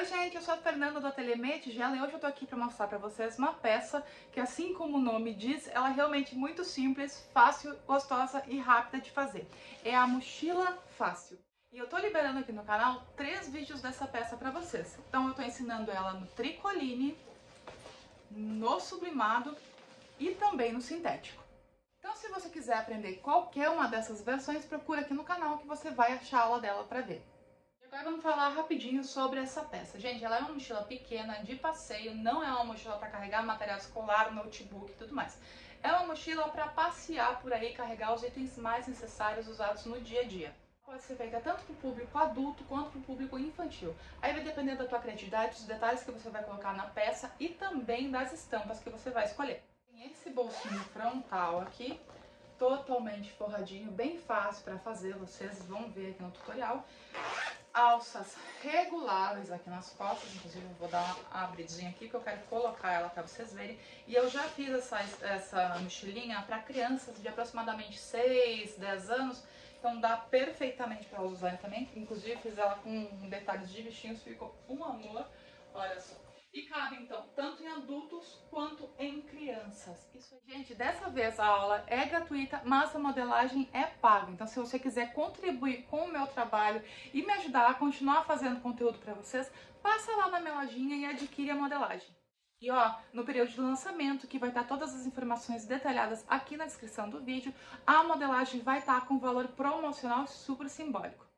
gente, eu sou a Fernanda do Ateliê Meia Tigela e hoje eu tô aqui para mostrar para vocês uma peça que, assim como o nome diz, ela é realmente muito simples, fácil, gostosa e rápida de fazer. É a mochila fácil. E eu tô liberando aqui no canal 3 vídeos dessa peça para vocês. Então eu tô ensinando ela no tricoline, no sublimado e também no sintético. Então se você quiser aprender qualquer uma dessas versões, procura aqui no canal que você vai achar a aula dela para ver. Agora vamos falar rapidinho sobre essa peça. Gente, ela é uma mochila pequena, de passeio, não é uma mochila para carregar material escolar, notebook e tudo mais. É uma mochila para passear por aí, carregar os itens mais necessários usados no dia a dia. Pode ser feita tanto para o público adulto quanto para o público infantil. Aí vai depender da tua criatividade, dos detalhes que você vai colocar na peça e também das estampas que você vai escolher. Tem esse bolsinho frontal aqui, totalmente forradinho, bem fácil para fazer, vocês vão ver aqui no tutorial. Alças reguláveis aqui nas costas, inclusive eu vou dar uma abridinha aqui porque eu quero colocar ela para vocês verem. E eu já fiz essa mochilinha para crianças de aproximadamente 6, 10 anos, então dá perfeitamente para usar também. Inclusive fiz ela com detalhes de bichinhos, ficou um amor, olha só. E cabe então tanto em adultos quanto em crianças. Isso, gente, dessa vez a aula é gratuita, mas a modelagem é paga. Então se você quiser contribuir com o meu trabalho e me ajudar a continuar fazendo conteúdo para vocês, passa lá na minha lojinha e adquire a modelagem. E ó, no período de lançamento, que vai estar todas as informações detalhadas aqui na descrição do vídeo, a modelagem vai estar com valor promocional super simbólico.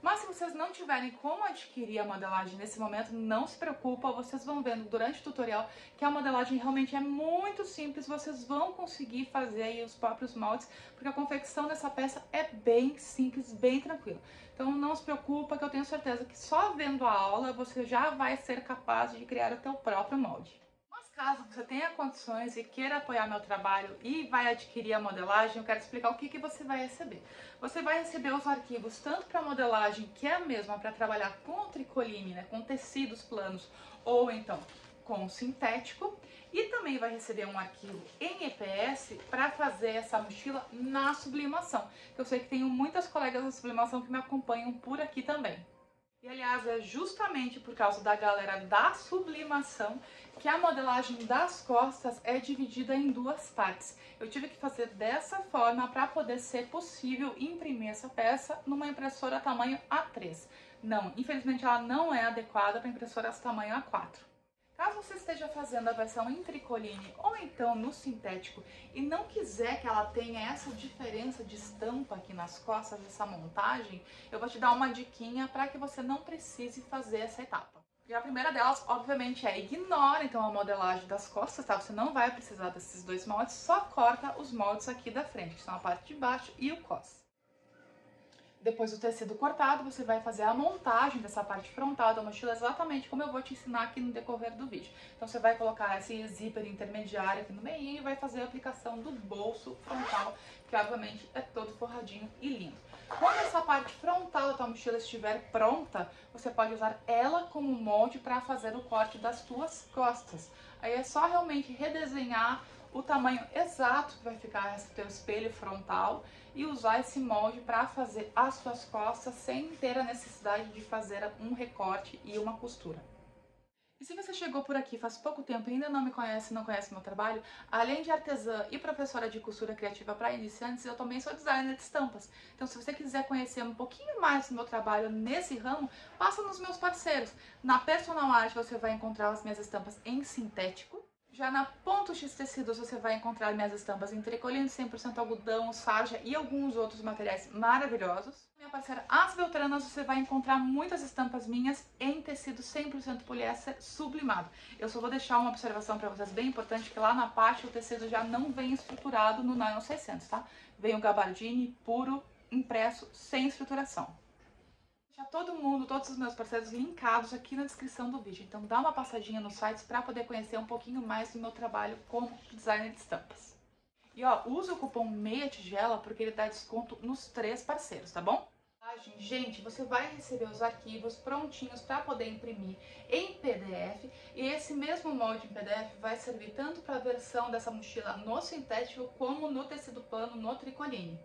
Mas se vocês não tiverem como adquirir a modelagem nesse momento, não se preocupa, vocês vão vendo durante o tutorial que a modelagem realmente é muito simples, vocês vão conseguir fazer aí os próprios moldes, porque a confecção dessa peça é bem simples, bem tranquila. Então não se preocupa, que eu tenho certeza que só vendo a aula você já vai ser capaz de criar o teu próprio molde. Caso você tenha condições e queira apoiar meu trabalho e vai adquirir a modelagem, eu quero explicar o que você vai receber. Você vai receber os arquivos tanto para a modelagem, que é a mesma para trabalhar com o tricoline, né, com tecidos planos, ou então com sintético, e também vai receber um arquivo em EPS para fazer essa mochila na sublimação, que eu sei que tenho muitas colegas da sublimação que me acompanham por aqui também. E aliás, é justamente por causa da galera da sublimação que a modelagem das costas é dividida em 2 partes. Eu tive que fazer dessa forma para poder ser possível imprimir essa peça numa impressora tamanho A3. Não, infelizmente ela não é adequada para impressoras tamanho A4. Caso você esteja fazendo a versão em tricoline ou então no sintético e não quiser que ela tenha essa diferença de estampa aqui nas costas, essa montagem, eu vou te dar uma diquinha para que você não precise fazer essa etapa. E a primeira delas, obviamente, é ignora então a modelagem das costas, tá? Você não vai precisar desses 2 moldes, só corta os moldes aqui da frente, que são a parte de baixo e o cos. Depois do tecido cortado, você vai fazer a montagem dessa parte frontal da mochila exatamente como eu vou te ensinar aqui no decorrer do vídeo. Então você vai colocar esse zíper intermediário aqui no meio e vai fazer a aplicação do bolso frontal, que obviamente é todo forradinho e lindo. Quando essa parte frontal da tua mochila estiver pronta, você pode usar ela como molde para fazer o corte das tuas costas. Aí é só realmente redesenhar o tamanho exato que vai ficar esse teu espelho frontal e usar esse molde para fazer as suas costas sem ter a necessidade de fazer um recorte e uma costura. E se você chegou por aqui faz pouco tempo e ainda não me conhece, não conhece meu trabalho, além de artesã e professora de costura criativa para iniciantes, eu também sou designer de estampas. Então se você quiser conhecer um pouquinho mais do meu trabalho nesse ramo, passa nos meus parceiros. Na Personal Art você vai encontrar as minhas estampas em sintético. Já na Ponto X Tecidos você vai encontrar minhas estampas em tricoline, 100% algodão, sarja e alguns outros materiais maravilhosos. Minha parceira As Beltranas você vai encontrar muitas estampas minhas em tecido 100% poliéster sublimado. Eu só vou deixar uma observação para vocês bem importante, que lá na parte o tecido já não vem estruturado no nylon 600, tá? Vem o gabardine puro, impresso, sem estruturação. Todo mundo, todos os meus parceiros linkados aqui na descrição do vídeo. Então dá uma passadinha nos sites para poder conhecer um pouquinho mais do meu trabalho como designer de estampas. E ó, usa o cupom Meia Tigela porque ele dá desconto nos 3 parceiros, tá bom? Gente, você vai receber os arquivos prontinhos para poder imprimir em PDF e esse mesmo molde em PDF vai servir tanto para a versão dessa mochila no sintético como no tecido plano no tricoline.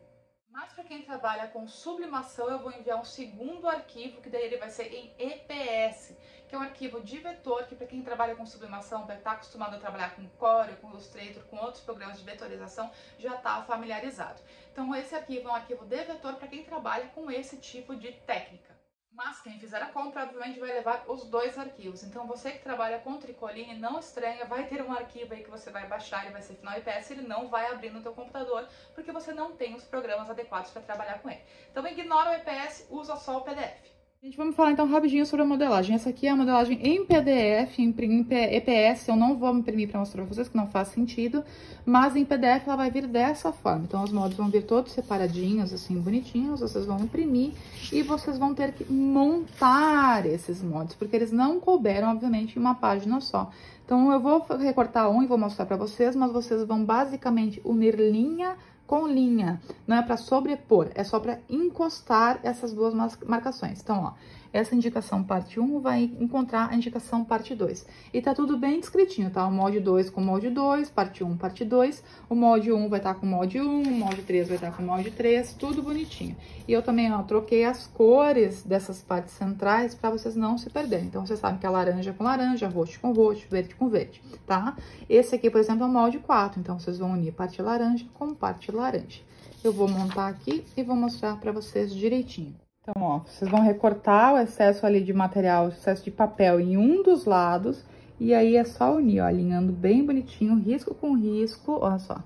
Mas para quem trabalha com sublimação, eu vou enviar um segundo arquivo, que daí ele vai ser em EPS, que é um arquivo de vetor, que para quem trabalha com sublimação, vai estar acostumado a trabalhar com Corel, com Illustrator, com outros programas de vetorização, já está familiarizado. Então esse arquivo é um arquivo de vetor para quem trabalha com esse tipo de técnica. Mas quem fizer a compra, obviamente, vai levar os dois arquivos. Então, você que trabalha com tricoline, não estranha, vai ter um arquivo aí que você vai baixar, ele vai ser final IPS, ele não vai abrir no teu computador, porque você não tem os programas adequados para trabalhar com ele. Então, ignora o IPS, usa só o PDF. Gente, vamos falar então rapidinho sobre a modelagem. Essa aqui é a modelagem em PDF, em EPS, eu não vou imprimir para mostrar para vocês, que não faz sentido, mas em PDF ela vai vir dessa forma. Então, os moldes vão vir todos separadinhos, assim, bonitinhos, vocês vão imprimir e vocês vão ter que montar esses moldes, porque eles não couberam, obviamente, em uma página só. Então, eu vou recortar um e vou mostrar para vocês, mas vocês vão basicamente unir linha com linha, não é para sobrepor, é só para encostar essas duas marcações. Então, ó, essa indicação parte 1 vai encontrar a indicação parte 2. E tá tudo bem descritinho, tá? O molde 2 com o molde 2, parte 1, parte 2. O molde 1 vai estar com o molde 1, o molde 3 vai estar com o molde 3, tudo bonitinho. E eu também, ó, troquei as cores dessas partes centrais para vocês não se perderem. Então, vocês sabem que é laranja com laranja, roxo com roxo, verde com verde, tá? Esse aqui, por exemplo, é o molde 4, então vocês vão unir parte laranja com parte laranja. Eu vou montar aqui e vou mostrar para vocês direitinho. Então, ó, vocês vão recortar o excesso ali de material, o excesso de papel em um dos lados, e aí é só unir, ó, alinhando bem bonitinho, risco com risco, olha só.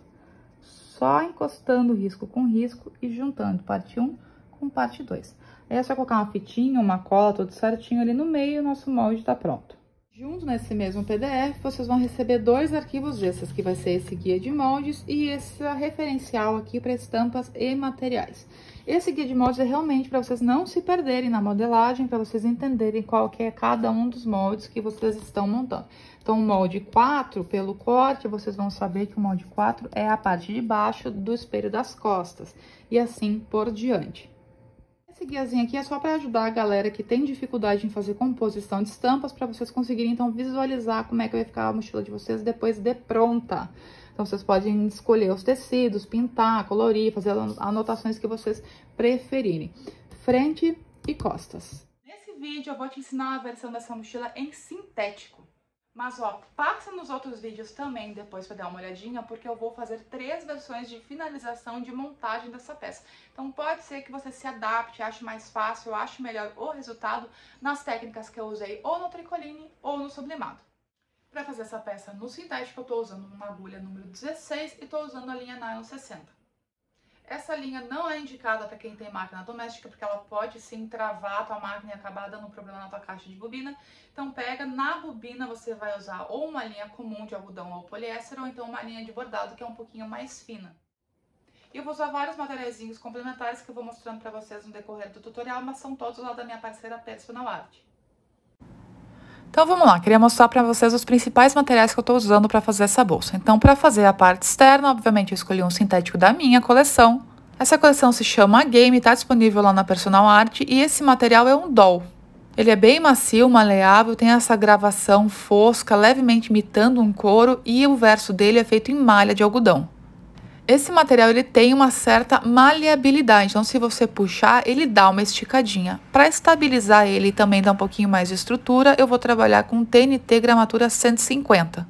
Só encostando risco com risco e juntando parte 1 com parte 2. Aí é só colocar uma fitinha, uma cola, tudo certinho ali no meio e o nosso molde tá pronto. Junto nesse mesmo PDF, vocês vão receber dois arquivos desses, que vai ser esse guia de moldes e esse referencial aqui para estampas e materiais. Esse guia de moldes é realmente para vocês não se perderem na modelagem, para vocês entenderem qual que é cada um dos moldes que vocês estão montando. Então, o molde 4, pelo corte, vocês vão saber que o molde 4 é a parte de baixo do espelho das costas, e assim por diante. Esse guiazinho aqui é só para ajudar a galera que tem dificuldade em fazer composição de estampas, para vocês conseguirem, então, visualizar como é que vai ficar a mochila de vocês depois de pronta. Então, vocês podem escolher os tecidos, pintar, colorir, fazer anotações que vocês preferirem. Frente e costas. Nesse vídeo, eu vou te ensinar a versão dessa mochila em sintético. Mas, ó, passa nos outros vídeos também depois para dar uma olhadinha, porque eu vou fazer 3 versões de finalização de montagem dessa peça. Então, pode ser que você se adapte, ache mais fácil, ache melhor o resultado nas técnicas que eu usei ou no tricoline ou no sublimado. Para fazer essa peça no sintético, eu estou usando uma agulha número 16 e estou usando a linha nylon 60. Essa linha não é indicada para quem tem máquina doméstica, porque ela pode sim travar a tua máquina e acabar dando um problema na tua caixa de bobina. Então pega, na bobina você vai usar ou uma linha comum de algodão ou poliéster, ou então uma linha de bordado que é um pouquinho mais fina. E eu vou usar vários materiaizinhos complementares que eu vou mostrando para vocês no decorrer do tutorial, mas são todos lá da minha parceira Personal Art. Então vamos lá, queria mostrar para vocês os principais materiais que eu estou usando para fazer essa bolsa. Então, para fazer a parte externa, obviamente eu escolhi um sintético da minha coleção. Essa coleção se chama Game, está disponível lá na Personal Art e esse material é um doll. Ele é bem macio, maleável, tem essa gravação fosca, levemente imitando um couro e o verso dele é feito em malha de algodão. Esse material ele tem uma certa maleabilidade, então se você puxar, ele dá uma esticadinha. Para estabilizar ele e também dar um pouquinho mais de estrutura, eu vou trabalhar com TNT gramatura 150.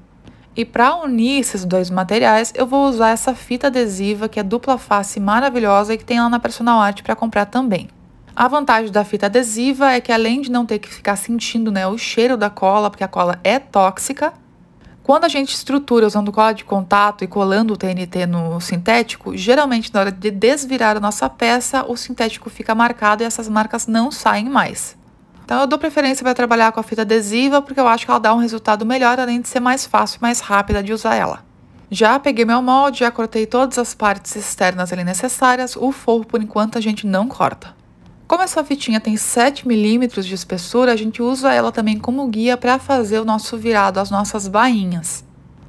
E para unir esses dois materiais, eu vou usar essa fita adesiva que é dupla face maravilhosa e que tem lá na Personal Art para comprar também. A vantagem da fita adesiva é que além de não ter que ficar sentindo, né, o cheiro da cola, porque a cola é tóxica, quando a gente estrutura usando cola de contato e colando o TNT no sintético, geralmente na hora de desvirar a nossa peça, o sintético fica marcado e essas marcas não saem mais. Então eu dou preferência para trabalhar com a fita adesiva porque eu acho que ela dá um resultado melhor, além de ser mais fácil e mais rápida de usar ela. Já peguei meu molde, já cortei todas as partes externas ali necessárias, o forro por enquanto a gente não corta. Como essa fitinha tem 7 milímetros de espessura, a gente usa ela também como guia para fazer o nosso virado, as nossas bainhas.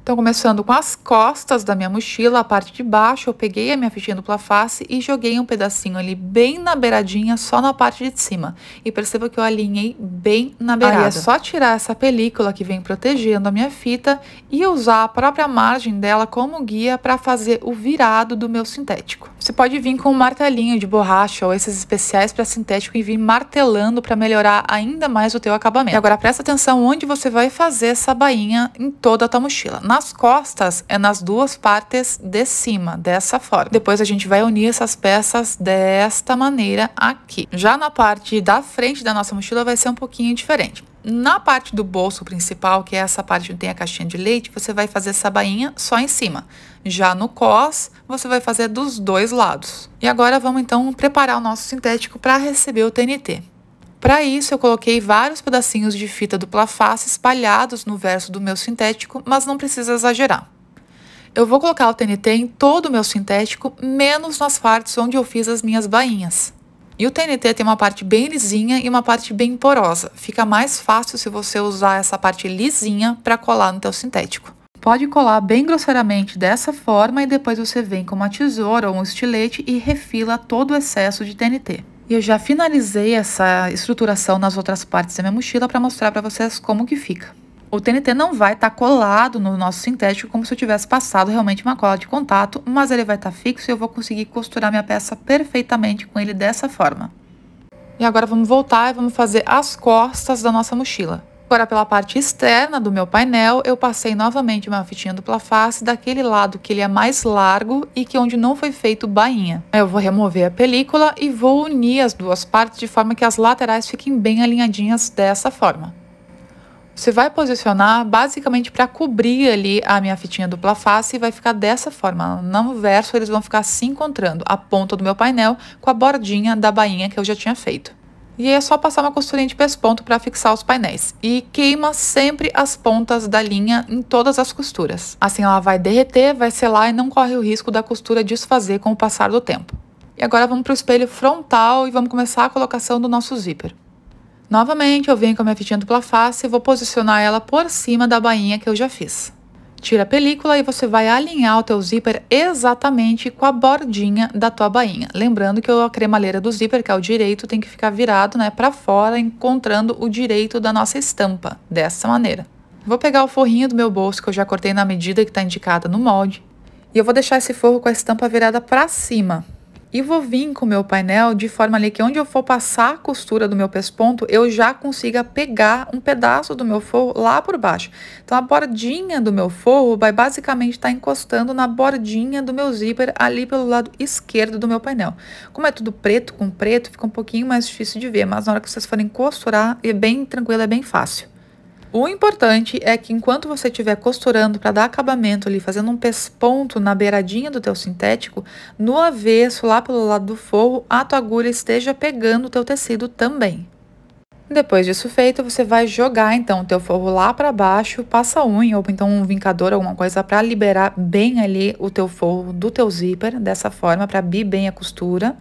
Então, começando com as costas da minha mochila, a parte de baixo, eu peguei a minha fitinha dupla face e joguei um pedacinho ali bem na beiradinha, só na parte de cima. E perceba que eu alinhei bem na beirada. Aí é só tirar essa película que vem protegendo a minha fita e usar a própria margem dela como guia para fazer o virado do meu sintético. Você pode vir com um martelinho de borracha ou esses especiais para sintético e vir martelando para melhorar ainda mais o teu acabamento. E agora presta atenção onde você vai fazer essa bainha em toda a tua mochila. Nas costas é nas duas partes de cima, dessa forma. Depois a gente vai unir essas peças desta maneira aqui. Já na parte da frente da nossa mochila vai ser um pouquinho diferente. Na parte do bolso principal, que é essa parte onde tem a caixinha de leite, você vai fazer essa bainha só em cima. Já no cos, você vai fazer dos dois lados. E agora vamos então preparar o nosso sintético para receber o TNT. Para isso, eu coloquei vários pedacinhos de fita dupla face espalhados no verso do meu sintético, mas não precisa exagerar. Eu vou colocar o TNT em todo o meu sintético, menos nas partes onde eu fiz as minhas bainhas. E o TNT tem uma parte bem lisinha e uma parte bem porosa. Fica mais fácil se você usar essa parte lisinha para colar no teu sintético. Pode colar bem grosseiramente dessa forma e depois você vem com uma tesoura ou um estilete e refila todo o excesso de TNT. E eu já finalizei essa estruturação nas outras partes da minha mochila para mostrar para vocês como que fica. O TNT não vai estar colado no nosso sintético como se eu tivesse passado realmente uma cola de contato, mas ele vai estar fixo e eu vou conseguir costurar minha peça perfeitamente com ele dessa forma. E agora vamos voltar e vamos fazer as costas da nossa mochila. Agora pela parte externa do meu painel, eu passei novamente uma fitinha dupla face daquele lado que ele é mais largo e que onde não foi feito bainha. Eu vou remover a película e vou unir as duas partes de forma que as laterais fiquem bem alinhadinhas dessa forma. Você vai posicionar basicamente para cobrir ali a minha fitinha dupla face e vai ficar dessa forma. No verso eles vão ficar se encontrando, a ponta do meu painel com a bordinha da bainha que eu já tinha feito. E aí é só passar uma costurinha de pesponto para fixar os painéis. E queima sempre as pontas da linha em todas as costuras. Assim ela vai derreter, vai selar e não corre o risco da costura desfazer com o passar do tempo. E agora vamos para o espelho frontal e vamos começar a colocação do nosso zíper. Novamente, eu venho com a minha fitinha dupla face e vou posicionar ela por cima da bainha que eu já fiz. Tira a película e você vai alinhar o teu zíper exatamente com a bordinha da tua bainha. Lembrando que a cremaleira do zíper, que é o direito, tem que ficar virado, né, para fora, encontrando o direito da nossa estampa, dessa maneira. Vou pegar o forrinho do meu bolso, que eu já cortei na medida que está indicada no molde, e eu vou deixar esse forro com a estampa virada para cima. E vou vir com o meu painel de forma ali que onde eu for passar a costura do meu pesponto, eu já consiga pegar um pedaço do meu forro lá por baixo. Então, a bordinha do meu forro vai basicamente estar encostando na bordinha do meu zíper ali pelo lado esquerdo do meu painel. Como é tudo preto com preto, fica um pouquinho mais difícil de ver, mas na hora que vocês forem costurar, é bem tranquilo, é bem fácil. O importante é que enquanto você estiver costurando para dar acabamento ali, fazendo um pesponto na beiradinha do teu sintético, no avesso, lá pelo lado do forro, a tua agulha esteja pegando o teu tecido também. Depois disso feito, você vai jogar então o teu forro lá para baixo, passa a unha ou então um vincador, alguma coisa para liberar bem ali o teu forro do teu zíper, dessa forma, para abrir bem a costura.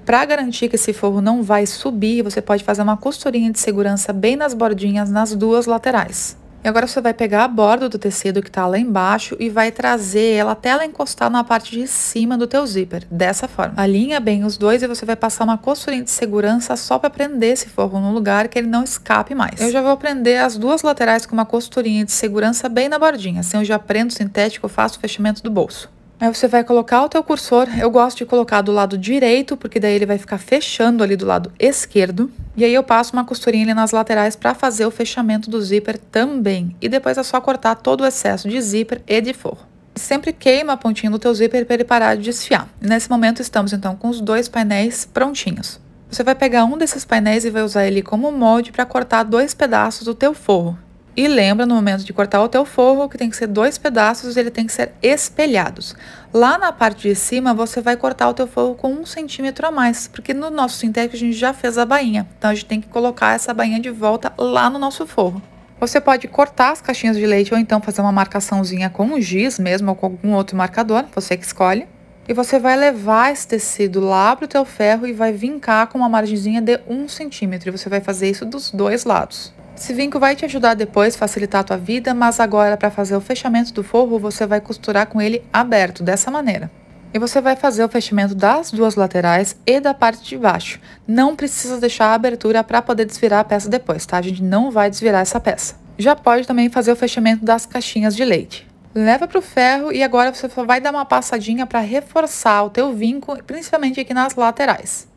Para garantir que esse forro não vai subir, você pode fazer uma costurinha de segurança bem nas bordinhas, nas duas laterais. E agora você vai pegar a borda do tecido que está lá embaixo e vai trazer ela até ela encostar na parte de cima do teu zíper, dessa forma. Alinha bem os dois e você vai passar uma costurinha de segurança só para prender esse forro no lugar que ele não escape mais. Eu já vou prender as duas laterais com uma costurinha de segurança bem na bordinha, assim eu já prendo o sintético, faço o fechamento do bolso. Aí você vai colocar o teu cursor, eu gosto de colocar do lado direito, porque daí ele vai ficar fechando ali do lado esquerdo. E aí eu passo uma costurinha ali nas laterais para fazer o fechamento do zíper também. E depois é só cortar todo o excesso de zíper e de forro. Sempre queima a pontinha do teu zíper para ele parar de desfiar. E nesse momento estamos então com os dois painéis prontinhos. Você vai pegar um desses painéis e vai usar ele como molde para cortar dois pedaços do teu forro. E lembra, no momento de cortar o teu forro, que tem que ser dois pedaços e ele tem que ser espelhados. Lá na parte de cima, você vai cortar o teu forro com 1 centímetro a mais, porque no nosso sintético a gente já fez a bainha. Então, a gente tem que colocar essa bainha de volta lá no nosso forro. Você pode cortar as caixinhas de leite ou então fazer uma marcaçãozinha com um giz mesmo ou com algum outro marcador, você que escolhe. E você vai levar esse tecido lá pro teu ferro e vai vincar com uma margenzinha de 1 centímetro. E você vai fazer isso dos dois lados. Esse vinco vai te ajudar depois, facilitar a tua vida, mas agora para fazer o fechamento do forro, você vai costurar com ele aberto, dessa maneira. E você vai fazer o fechamento das duas laterais e da parte de baixo. Não precisa deixar a abertura para poder desvirar a peça depois, tá? A gente não vai desvirar essa peça. Já pode também fazer o fechamento das caixinhas de leite. Leva para o ferro e agora você só vai dar uma passadinha para reforçar o teu vinco, principalmente aqui nas laterais.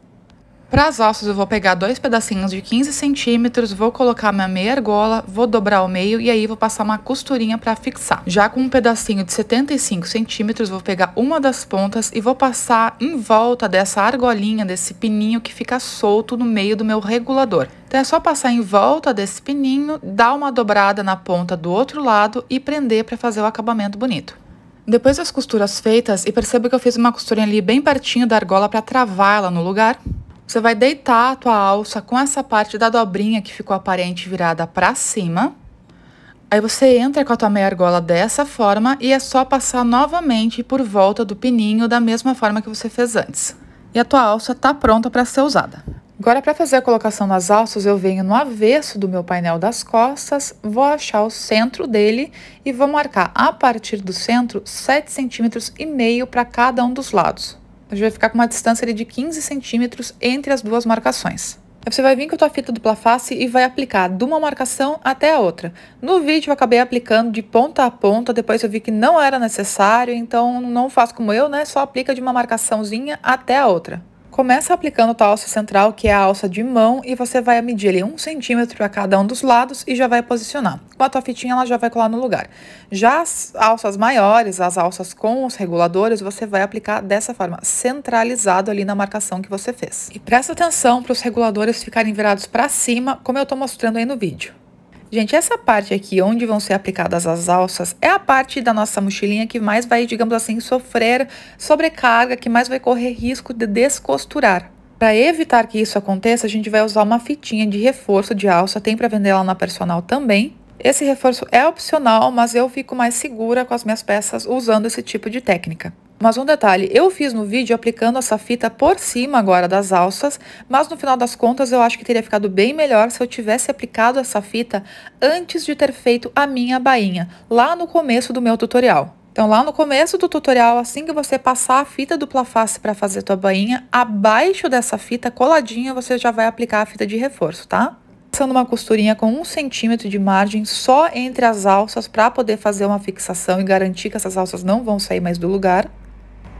Para as alças eu vou pegar 2 pedacinhos de 15 centímetros, vou colocar minha meia argola, vou dobrar o meio e aí vou passar uma costurinha para fixar. Já com um pedacinho de 75 centímetros, vou pegar uma das pontas e vou passar em volta dessa argolinha, desse pininho que fica solto no meio do meu regulador. Então é só passar em volta desse pininho, dar uma dobrada na ponta do outro lado e prender para fazer o acabamento bonito. Depois das costuras feitas, e perceba que eu fiz uma costurinha ali bem pertinho da argola para travar ela no lugar, você vai deitar a tua alça com essa parte da dobrinha que ficou aparente virada para cima. Aí você entra com a tua meia argola dessa forma e é só passar novamente por volta do pininho da mesma forma que você fez antes. E a tua alça tá pronta para ser usada. Agora, para fazer a colocação das alças, eu venho no avesso do meu painel das costas, vou achar o centro dele e vou marcar a partir do centro 7,5 centímetros para cada um dos lados. A gente vai ficar com uma distância ali de 15 centímetros entre as duas marcações. Aí você vai vir com a tua fita dupla face e vai aplicar de uma marcação até a outra. No vídeo eu acabei aplicando de ponta a ponta, depois eu vi que não era necessário, então não faço como eu, né? Só aplica de uma marcaçãozinha até a outra. Começa aplicando a tua alça central, que é a alça de mão, e você vai medir ali 1 centímetro a cada um dos lados e já vai posicionar. Com a tua fitinha, ela já vai colar no lugar. Já as alças maiores, as alças com os reguladores, você vai aplicar dessa forma, centralizado ali na marcação que você fez. E presta atenção para os reguladores ficarem virados para cima, como eu estou mostrando aí no vídeo. Gente, essa parte aqui, onde vão ser aplicadas as alças, é a parte da nossa mochilinha que mais vai, digamos assim, sofrer sobrecarga, que mais vai correr risco de descosturar. Para evitar que isso aconteça, a gente vai usar uma fitinha de reforço de alça, tem para vender lá na Personal também. Esse reforço é opcional, mas eu fico mais segura com as minhas peças usando esse tipo de técnica. Mas um detalhe, eu fiz no vídeo aplicando essa fita por cima agora das alças, mas no final das contas eu acho que teria ficado bem melhor se eu tivesse aplicado essa fita antes de ter feito a minha bainha, lá no começo do meu tutorial. Então lá no começo do tutorial, assim que você passar a fita dupla face para fazer tua bainha, abaixo dessa fita coladinha você já vai aplicar a fita de reforço, tá? Passando uma costurinha com 1 centímetro de margem só entre as alças para poder fazer uma fixação e garantir que essas alças não vão sair mais do lugar.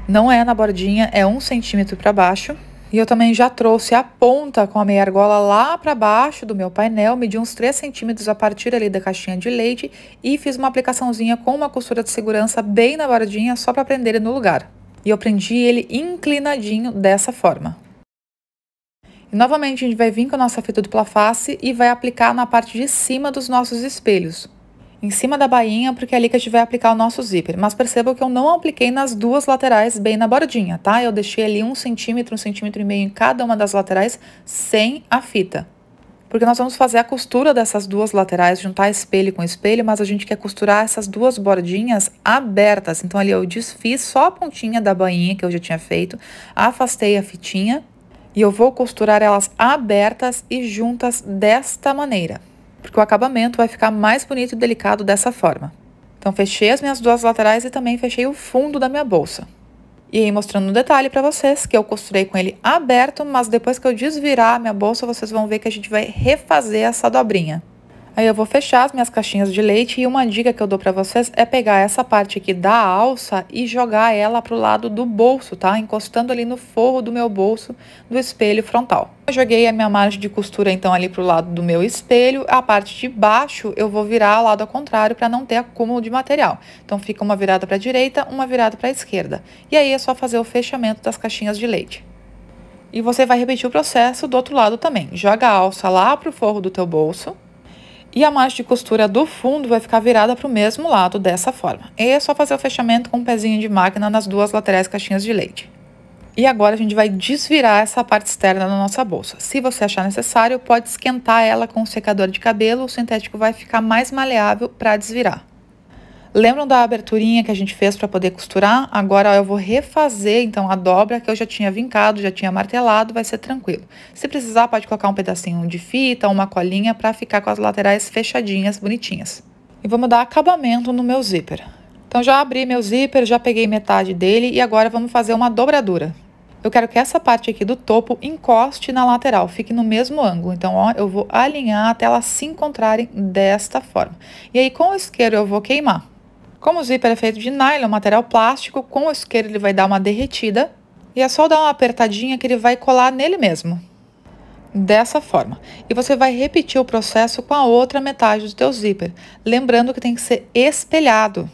Não é na bordinha, é 1 centímetro para baixo. E eu também já trouxe a ponta com a meia argola lá para baixo do meu painel, medi uns 3 centímetros a partir ali da caixinha de leite e fiz uma aplicaçãozinha com uma costura de segurança bem na bordinha só para prender ele no lugar. E eu prendi ele inclinadinho dessa forma. E novamente a gente vai vir com a nossa fita dupla face e vai aplicar na parte de cima dos nossos espelhos. Em cima da bainha, porque é ali que a gente vai aplicar o nosso zíper. Mas perceba que eu não apliquei nas duas laterais bem na bordinha, tá? Eu deixei ali 1 centímetro, 1,5 centímetros em cada uma das laterais sem a fita. Porque nós vamos fazer a costura dessas duas laterais, juntar espelho com espelho, mas a gente quer costurar essas duas bordinhas abertas. Então ali eu desfiz só a pontinha da bainha que eu já tinha feito, afastei a fitinha e eu vou costurar elas abertas e juntas desta maneira. Porque o acabamento vai ficar mais bonito e delicado dessa forma. Então, fechei as minhas duas laterais e também fechei o fundo da minha bolsa. E aí, mostrando no detalhe para vocês que eu costurei com ele aberto, mas depois que eu desvirar a minha bolsa, vocês vão ver que a gente vai refazer essa dobrinha. Aí eu vou fechar as minhas caixinhas de leite e uma dica que eu dou pra vocês é pegar essa parte aqui da alça e jogar ela pro lado do bolso, tá? Encostando ali no forro do meu bolso do espelho frontal. Eu joguei a minha margem de costura então ali pro lado do meu espelho, a parte de baixo eu vou virar ao lado ao contrário para não ter acúmulo de material. Então fica uma virada pra direita, uma virada pra esquerda. E aí é só fazer o fechamento das caixinhas de leite. E você vai repetir o processo do outro lado também. Joga a alça lá pro forro do teu bolso. E a margem de costura do fundo vai ficar virada para o mesmo lado dessa forma. E é só fazer o fechamento com um pezinho de máquina nas duas laterais caixinhas de leite. E agora a gente vai desvirar essa parte externa da nossa bolsa. Se você achar necessário, pode esquentar ela com um secador de cabelo, o sintético vai ficar mais maleável para desvirar. Lembram da aberturinha que a gente fez para poder costurar? Agora eu vou refazer então a dobra que eu já tinha vincado, já tinha martelado, vai ser tranquilo. Se precisar, pode colocar um pedacinho de fita, uma colinha para ficar com as laterais fechadinhas, bonitinhas. E vamos dar acabamento no meu zíper. Então já abri meu zíper, já peguei metade dele e agora vamos fazer uma dobradura. Eu quero que essa parte aqui do topo encoste na lateral, fique no mesmo ângulo. Então, ó, eu vou alinhar até elas se encontrarem desta forma. E aí, com o isqueiro, eu vou queimar. Como o zíper é feito de nylon, material plástico, com o isqueiro ele vai dar uma derretida e é só dar uma apertadinha que ele vai colar nele mesmo. Dessa forma. E você vai repetir o processo com a outra metade do teu zíper, lembrando que tem que ser espelhado.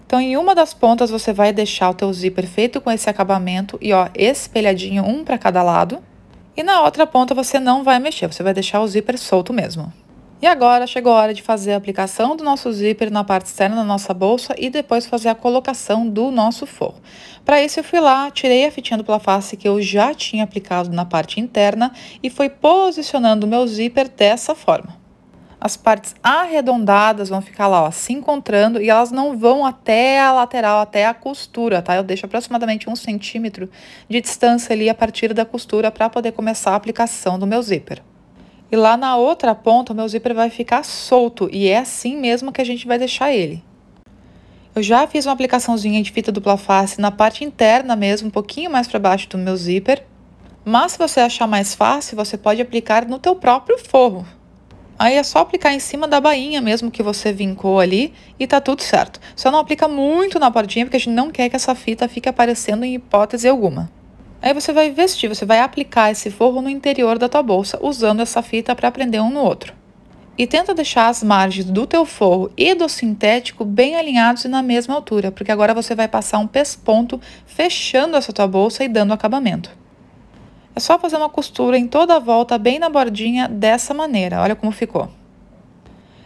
Então, em uma das pontas você vai deixar o teu zíper feito com esse acabamento e ó, espelhadinho um para cada lado. E na outra ponta você não vai mexer, você vai deixar o zíper solto mesmo. E agora chegou a hora de fazer a aplicação do nosso zíper na parte externa da nossa bolsa e depois fazer a colocação do nosso forro. Para isso eu fui lá, tirei a fitinha dupla face que eu já tinha aplicado na parte interna e fui posicionando o meu zíper dessa forma. As partes arredondadas vão ficar lá, ó, se encontrando e elas não vão até a lateral, até a costura, tá? Eu deixo aproximadamente 1 centímetro de distância ali a partir da costura para poder começar a aplicação do meu zíper. E lá na outra ponta, o meu zíper vai ficar solto e é assim mesmo que a gente vai deixar ele. Eu já fiz uma aplicaçãozinha de fita dupla face na parte interna mesmo, um pouquinho mais para baixo do meu zíper. Mas se você achar mais fácil, você pode aplicar no teu próprio forro. Aí é só aplicar em cima da bainha mesmo que você vincou ali e tá tudo certo. Só não aplica muito na portinha porque a gente não quer que essa fita fique aparecendo em hipótese alguma. Aí você vai vestir, você vai aplicar esse forro no interior da tua bolsa, usando essa fita para prender um no outro. E tenta deixar as margens do teu forro e do sintético bem alinhados e na mesma altura, porque agora você vai passar um pesponto fechando essa tua bolsa e dando acabamento. É só fazer uma costura em toda a volta, bem na bordinha, dessa maneira. Olha como ficou.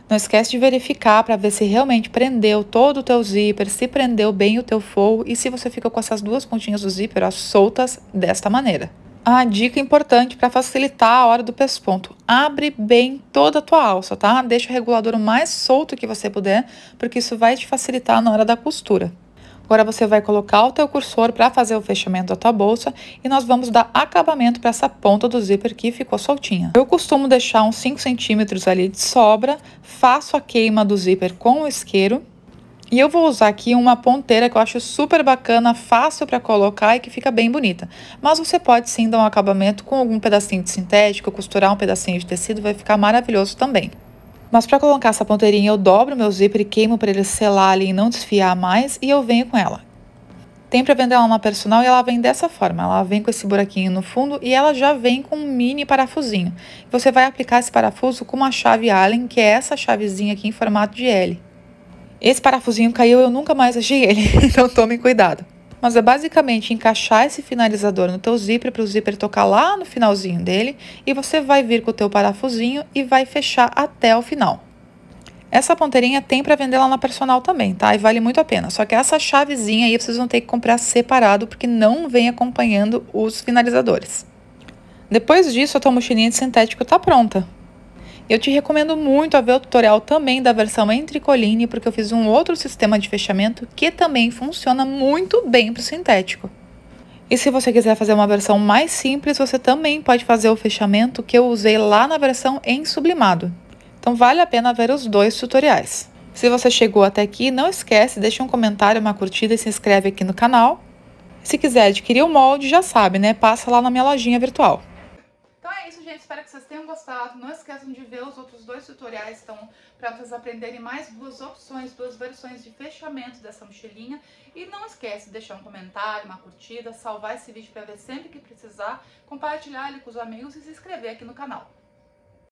Não esquece de verificar para ver se realmente prendeu todo o teu zíper, se prendeu bem o teu forro e se você ficou com essas duas pontinhas do zíper ó, soltas desta maneira. A dica importante para facilitar a hora do pesponto: abre bem toda a tua alça, tá? Deixa o regulador o mais solto que você puder, porque isso vai te facilitar na hora da costura. Agora você vai colocar o teu cursor para fazer o fechamento da tua bolsa e nós vamos dar acabamento para essa ponta do zíper que ficou soltinha. Eu costumo deixar uns 5 centímetros ali de sobra, faço a queima do zíper com o isqueiro e eu vou usar aqui uma ponteira que eu acho super bacana, fácil para colocar e que fica bem bonita. Mas você pode sim dar um acabamento com algum pedacinho de sintético, costurar um pedacinho de tecido, vai ficar maravilhoso também. Mas para colocar essa ponteirinha, eu dobro meu zíper e queimo para ele selar ali e não desfiar mais e eu venho com ela. Tem para vender ela na Personal e ela vem dessa forma. Ela vem com esse buraquinho no fundo e ela já vem com um mini parafusinho. Você vai aplicar esse parafuso com uma chave Allen, que é essa chavezinha aqui em formato de L. Esse parafusinho caiu e eu nunca mais achei ele, então tome cuidado. Mas é basicamente encaixar esse finalizador no teu zíper para o zíper tocar lá no finalzinho dele e você vai vir com o teu parafusinho e vai fechar até o final. Essa ponteirinha tem para vender lá na Personal também, tá? E vale muito a pena. Só que essa chavezinha aí vocês vão ter que comprar separado porque não vem acompanhando os finalizadores. Depois disso, a tua mochilinha de sintético tá pronta. Eu te recomendo muito a ver o tutorial também da versão em tricoline, porque eu fiz um outro sistema de fechamento que também funciona muito bem para o sintético. E se você quiser fazer uma versão mais simples, você também pode fazer o fechamento que eu usei lá na versão em sublimado. Então vale a pena ver os dois tutoriais. Se você chegou até aqui, não esquece, deixa um comentário, uma curtida e se inscreve aqui no canal. Se quiser adquirir o molde, já sabe, né? Passa lá na minha lojinha virtual. Então é isso, gente. Espero que vocês tenham gostado. Não esqueçam de ver os outros dois tutoriais, então, para vocês aprenderem mais duas opções, duas versões de fechamento dessa mochilinha. E não esquece de deixar um comentário, uma curtida, salvar esse vídeo para ver sempre que precisar, compartilhar ele com os amigos e se inscrever aqui no canal.